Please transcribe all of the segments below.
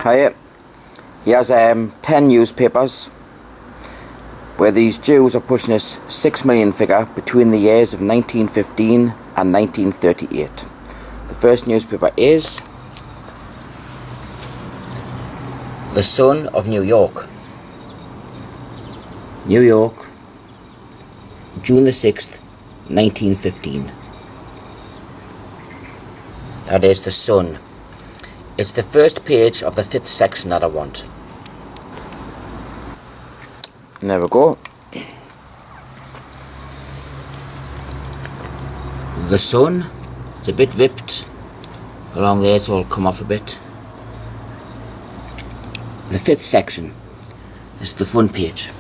Hiya. Here's 10 newspapers where these Jews are pushing this 6 million figure between the years of 1915 and 1938. The first newspaper is The Sun of New York. New York, June the 6th, 1915. That is The Sun. It's the first page of the 5th section that I want. And there we go. The Sun. It's a bit ripped along there, it's all come off a bit. The 5th section is the front page.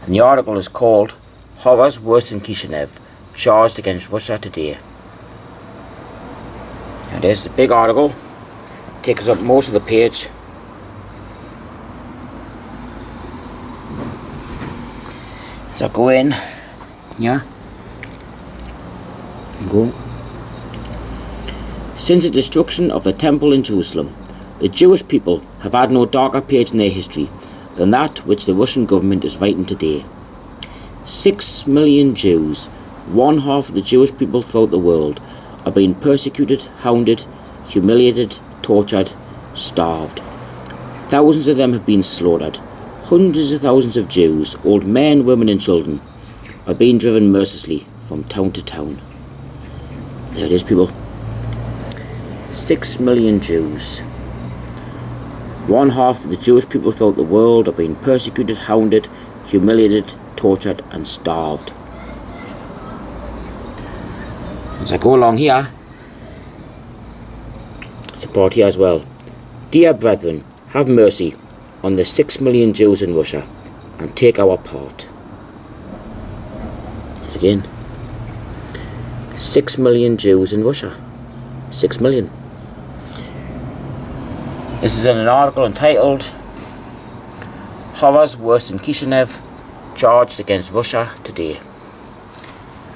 And the article is called Horrors Worse than Kishinev, Charged Against Russia Today. And there's the big article. Takes up most of the page. So go in, yeah, go. Since the destruction of the temple in Jerusalem, the Jewish people have had no darker page in their history than that which the Russian government is writing today. 6 million Jews, one half of the Jewish people throughout the world, are being persecuted, hounded, humiliated, tortured, starved. Thousands of them have been slaughtered. Hundreds of thousands of Jews, old men, women and children, are being driven mercilessly from town to town. There it is, people. 6 million Jews. One half of the Jewish people throughout the world are being persecuted, hounded, humiliated, tortured and starved. As I go along here, support here as well. Dear brethren, have mercy on the 6 million Jews in Russia and take our part. Once again, 6 million Jews in Russia. 6 million. This is in an article entitled Horrors Worse than Kishinev, Charged Against Russia Today.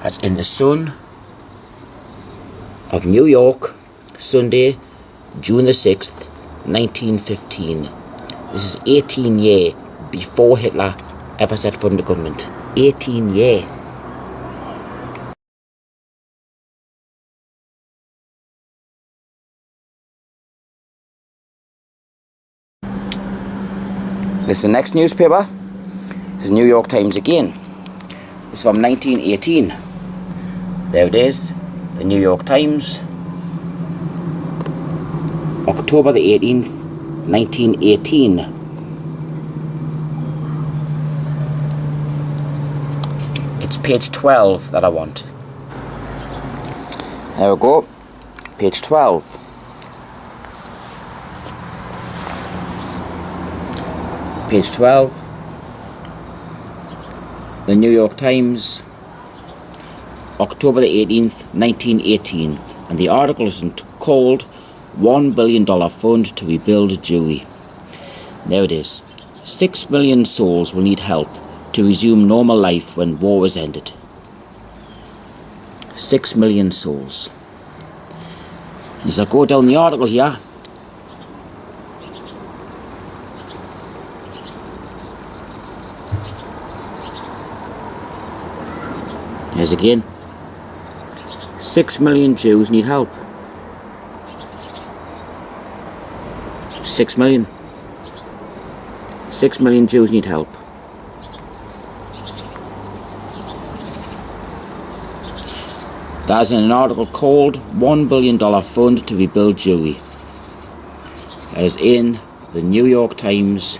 That's in The Sun of New York, Sunday, June the 6th, 1915. This is 18 years before Hitler ever set foot in the government. 18 years. This is the next newspaper. This is New York Times again. It's from 1918. There it is. The New York Times. October the 18th, 1918. It's page 12 that I want. There we go. Page 12. Page 12. The New York Times. October the 18th, 1918. And the article is called $1 billion fund to rebuild Jewry. There it is. 6 million souls will need help to resume normal life when war is ended. 6 million souls. As I go down the article here, there's again. 6 million Jews need help. 6 million. 6 million Jews need help. That's in an article called $1 billion fund to rebuild Jewry. That is in the New York Times,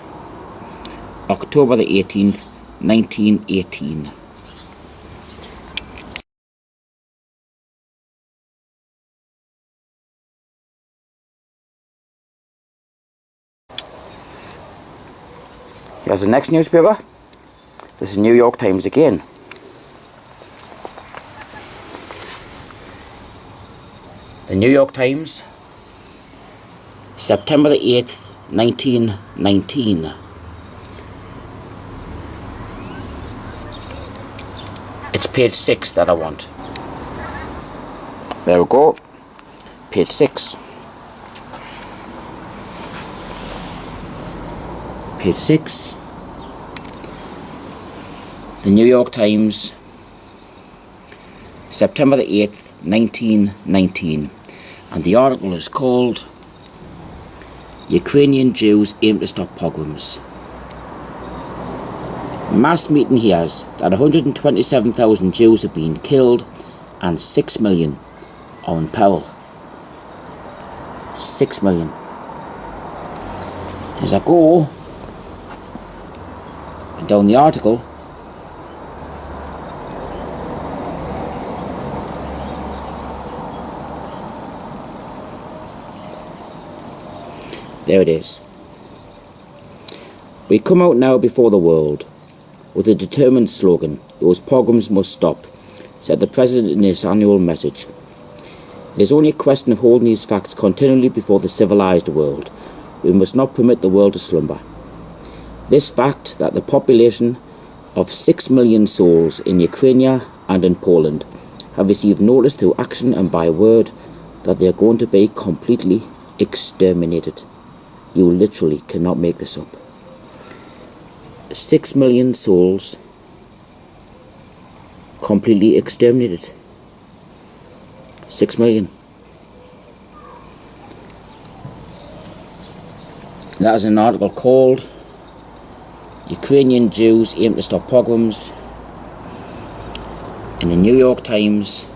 October the 18th, 1918. Here's the next newspaper. This is New York Times again. The New York Times, September the 8th, 1919. It's page 6 that I want. There we go. Page 6. Page 6. The New York Times, September the 8th, 1919. And the article is called Ukrainian Jews Aim to Stop Pogroms. Mass meeting hears that 127,000 Jews have been killed and 6 million are in peril. 6 million. As I go down the article, there it is. We come out now before the world with a determined slogan, "Those pogroms must stop," said the President in his annual message. It is only a question of holding these facts continually before the civilized world. We must not permit the world to slumber. This fact that the population of 6 million souls in Ukraine and in Poland have received notice through action and by word that they are going to be completely exterminated. You literally cannot make this up. 6 million souls completely exterminated. 6 million. That is an article called Ukrainian Jews Aim to Stop Pogroms in the New York Times,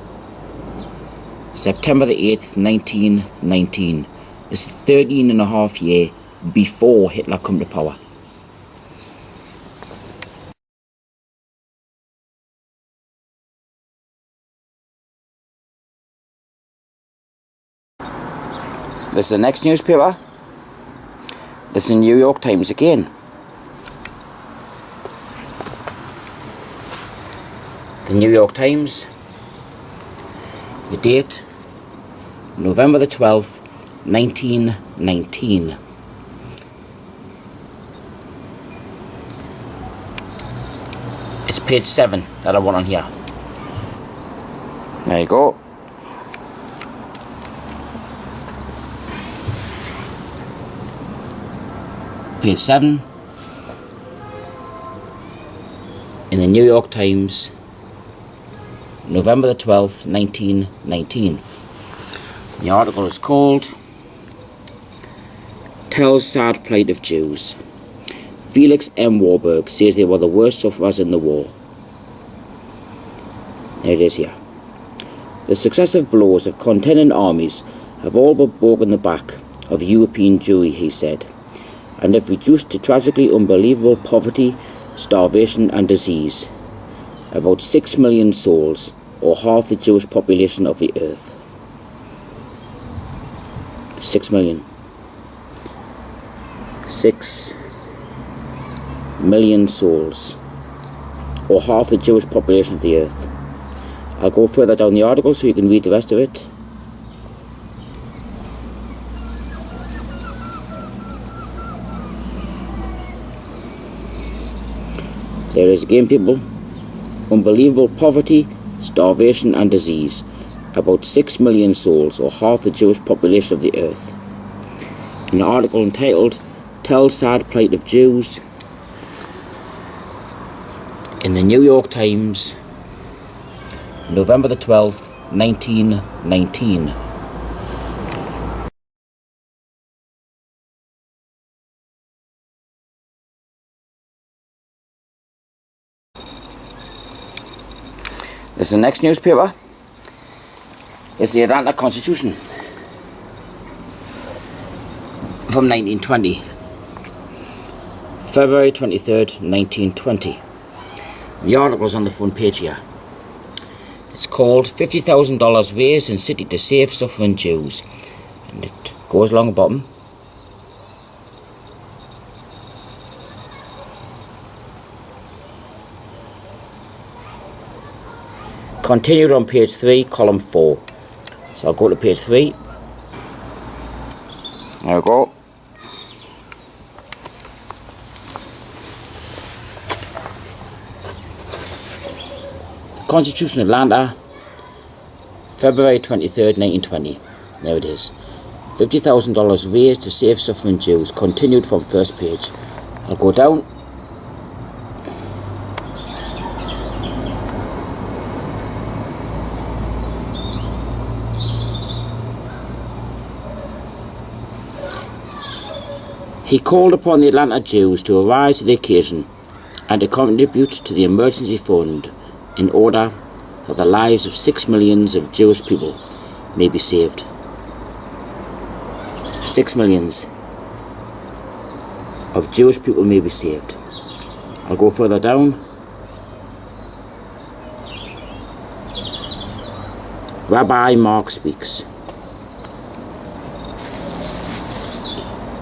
September the 8th, 1919. This is 13 and a half years before Hitler come to power. This is the next newspaper. This is the New York Times again. The New York Times. The date, November the 12th, 1919. It's page 7 that I want on here. There you go. Page 7 in the New York Times, November the 12th, 1919. The article is called Tells Sad Plight of Jews. Felix M. Warburg says they were the worst sufferers in the war. There it is here. The successive blows of contending armies have all but broken the back of European Jewry, he said, and have reduced to tragically unbelievable poverty, starvation and disease about 6 million souls, or half the Jewish population of the earth. 6 million. 6 million souls, or half the Jewish population of the earth. I'll go further down the article so you can read the rest of it. There is again, people. Unbelievable poverty, starvation and disease. About 6 million souls, or half the Jewish population of the earth. An article entitled Tell Sad Plight of Jews in the New York Times, November the 12th, 1919. This is the next newspaper. It's the Atlanta Constitution from 1920. February 23rd, 1920. The article's on the front page here. It's called $50,000 raised in city to save suffering Jews. And it goes along the bottom. Continued on page 3, column 4. So I'll go to page 3. There we go. Constitution Atlanta, February 23rd, 1920. There it is. $50,000 raised to save suffering Jews. Continued from first page. I'll go down. He called upon the Atlanta Jews to arise to the occasion and to contribute to the emergency fund in order that the lives of 6 million of Jewish people may be saved. 6 million of Jewish people may be saved. I'll go further down. Rabbi Mark speaks.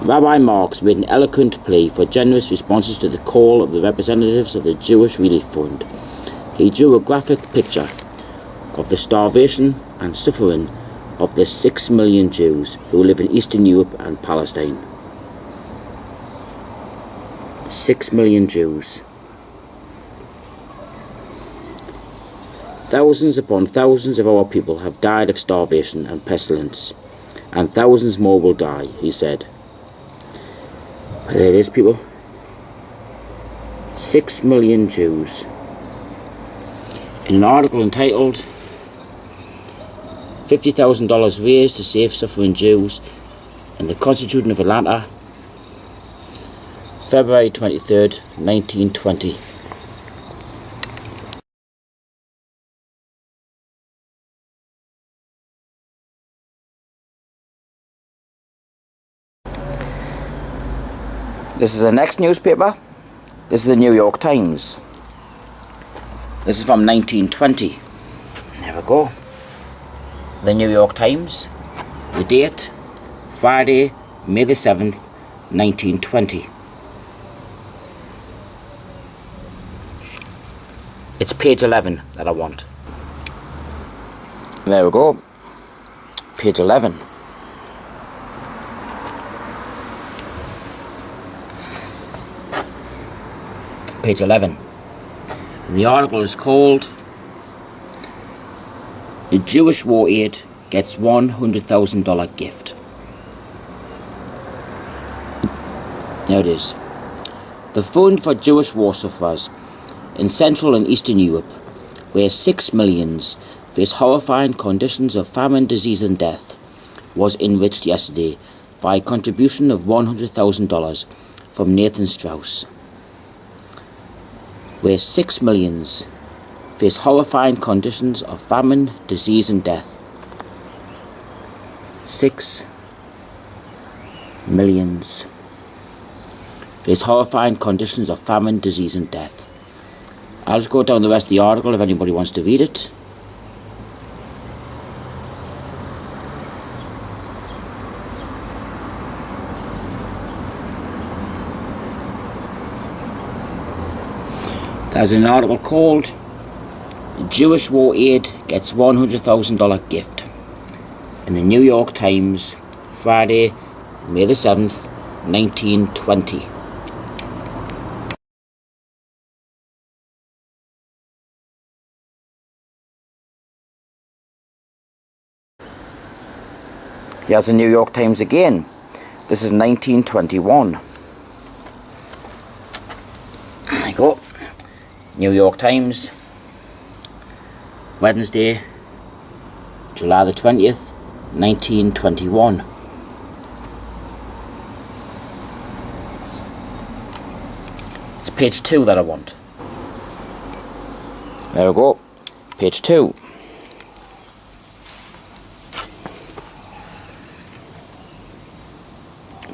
Rabbi Marks made an eloquent plea for generous responses to the call of the representatives of the Jewish Relief Fund. He drew a graphic picture of the starvation and suffering of the 6 million Jews who live in Eastern Europe and Palestine. 6 million Jews. Thousands upon thousands of our people have died of starvation and pestilence, and thousands more will die, he said. There it is, people. 6 million Jews. In an article entitled $50,000 raised to save suffering Jews in the Constitution of Atlanta, February 23rd, 1920. This is the next newspaper. This is the New York Times. This is from 1920. There we go. The New York Times. The date, Friday, May the 7th, 1920. It's page 11 that I want. There we go. Page 11. Page 11. The article is called "The Jewish War Aid Gets $100,000 Gift." There it is. The Fund for Jewish War Sufferers in Central and Eastern Europe, where 6 million face horrifying conditions of famine, disease and death, was enriched yesterday by a contribution of $100,000 from Nathan Strauss. Where 6 million face horrifying conditions of famine, disease and death. 6 million face horrifying conditions of famine, disease and death. I'll just go down the rest of the article if anybody wants to read it. There's an article called "Jewish War Aid Gets $100,000 Gift" in the New York Times, Friday, May the 7th, 1920. Here's the New York Times again. This is 1921. There you go. New York Times, Wednesday, July the 20th, 1921. It's page 2 that I want. There we go. Page 2.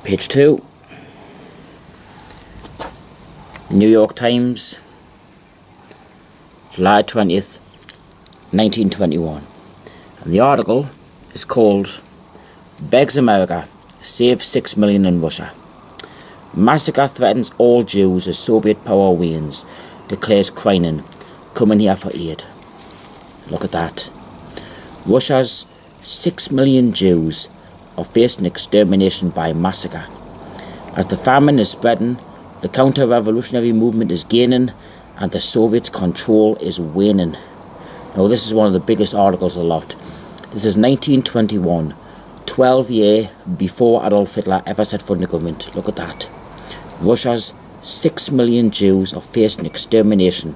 Page 2. New York Times, July 20th, 1921. And the article is called "Begs America, Save 6 Million in Russia. Massacre threatens all Jews as Soviet power wanes, declares Kreinin, coming here for aid." Look at that. Russia's 6 million Jews are facing extermination by massacre. As the famine is spreading, the counter-revolutionary movement is gaining, and the Soviets' control is waning. Now this is one of the biggest articles of the lot. This is 1921, 12 years before Adolf Hitler ever set foot in the government. Look at that. Russia's 6 million Jews are facing extermination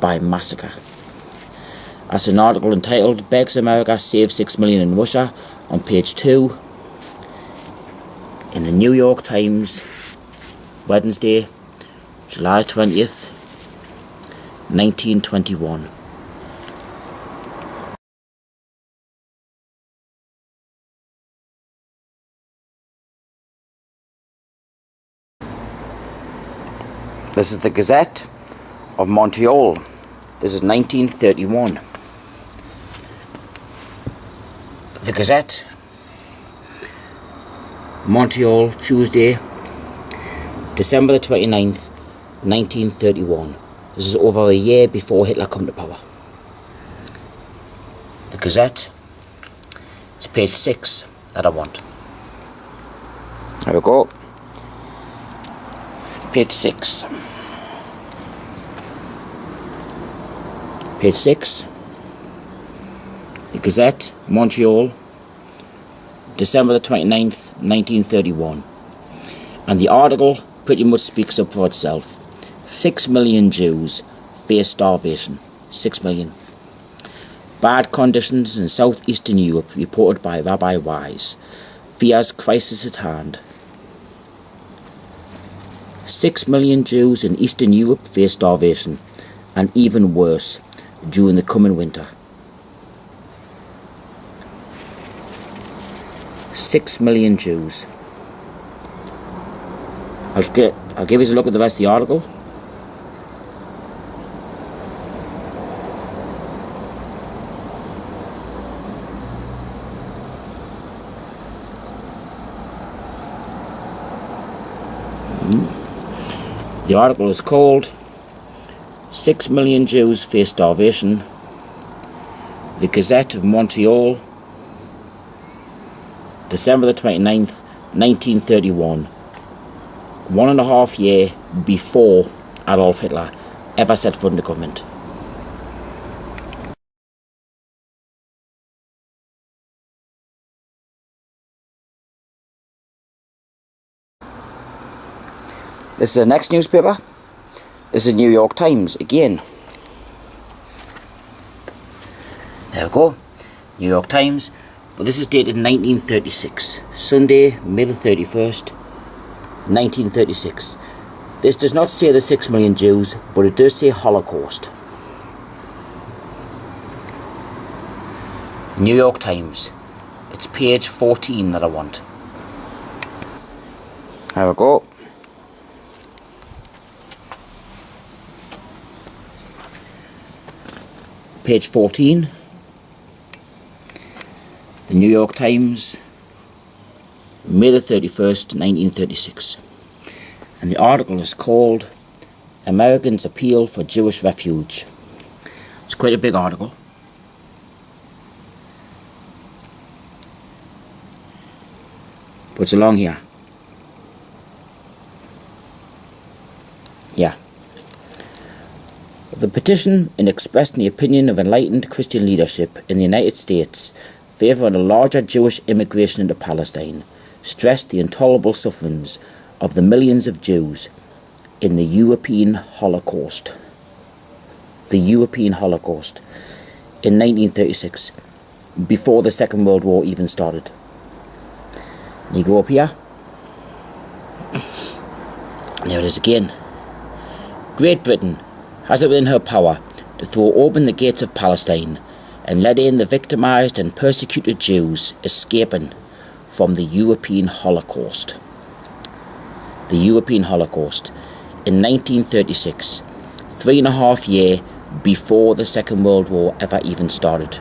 by massacre. That's an article entitled Begs America Save 6 Million in Russia on page 2 in the New York Times, Wednesday, July 20th, 1921. This is the Gazette of Montreal. This is 1931. The Gazette, Montreal, Tuesday, December the 29th, 1931. This is over a year before Hitler come to power. The Gazette, it's page 6 that I want. There we go. Page 6. Page 6. The Gazette, Montreal, December the 29th, 1931. And the article pretty much speaks up for itself. 6 million Jews face starvation. 6 million. Bad conditions in southeastern Europe reported by Rabbi Wise. Fears crisis at hand. 6 million Jews in Eastern Europe face starvation, and even worse during the coming winter. 6 million Jews. I'll give you a look at the rest of the article. The article is called 6 million Jews face starvation. The Gazette of Montreal, December the 29th, 1931. 1.5 years before Adolf Hitler ever set foot in the government. This is the next newspaper. This is the New York Times again. There we go. New York Times. But this is dated 1936. Sunday, May the 31st, 1936. This does not say the 6 million Jews, but it does say Holocaust. New York Times. It's page 14 that I want. There we go. Page 14, the New York Times, May the 31st, 1936. And the article is called Americans Appeal for Jewish Refuge. It's quite a big article. But it's along here. Yeah. The petition, in expressing the opinion of enlightened Christian leadership in the United States favouring a larger Jewish immigration into Palestine, stressed the intolerable sufferings of the millions of Jews in the European Holocaust. The European Holocaust in 1936, before the Second World War even started. You go up here. There it is again. Great Britain has it within her power to throw open the gates of Palestine and let in the victimised and persecuted Jews escaping from the European Holocaust. The European Holocaust in 1936, 3.5 years before the Second World War ever even started.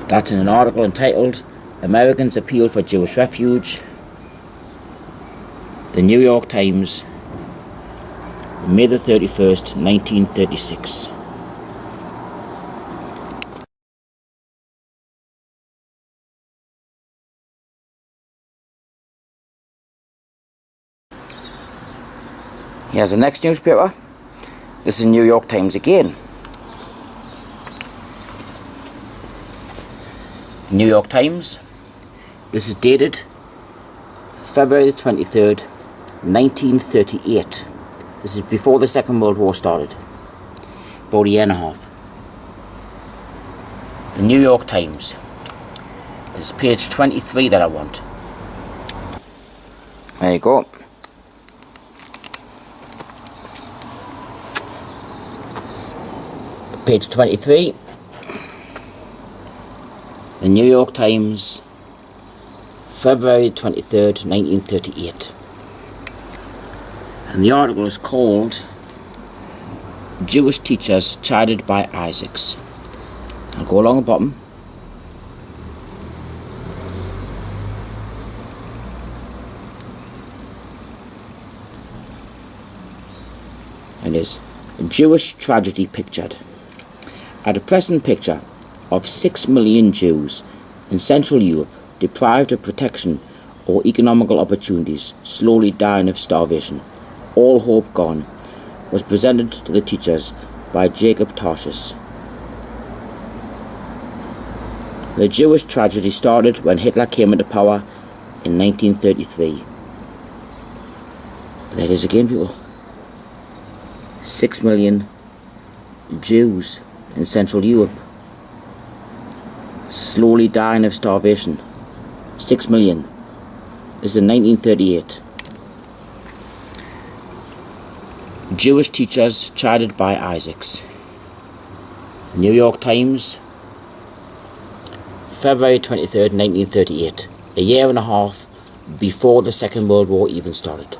That's in an article entitled Americans Appeal for Jewish Refuge, the New York Times, May the 31st, 1936. Here's the next newspaper. This is New York Times again. The New York Times. This is dated February the 23rd, 1938. This is before the Second World War started. About a year and a half. The New York Times. It's page 23 that I want. There you go. Page 23. The New York Times, February 23rd, 1938. And the article is called Jewish Teachers Chided by Isaacs. I'll go along the bottom. And it is a Jewish tragedy pictured. A depressing picture of 6 million Jews in Central Europe deprived of protection or economical opportunities, slowly dying of starvation, all hope gone, was presented to the teachers by Jacob Tarshish. The Jewish tragedy started when Hitler came into power in 1933. But there it is again, people. 6 million Jews in Central Europe, slowly dying of starvation. 6 million. This is in 1938. Jewish teachers chided by Isaacs. New York Times, February 23rd, 1938. A year and a half before the Second World War even started.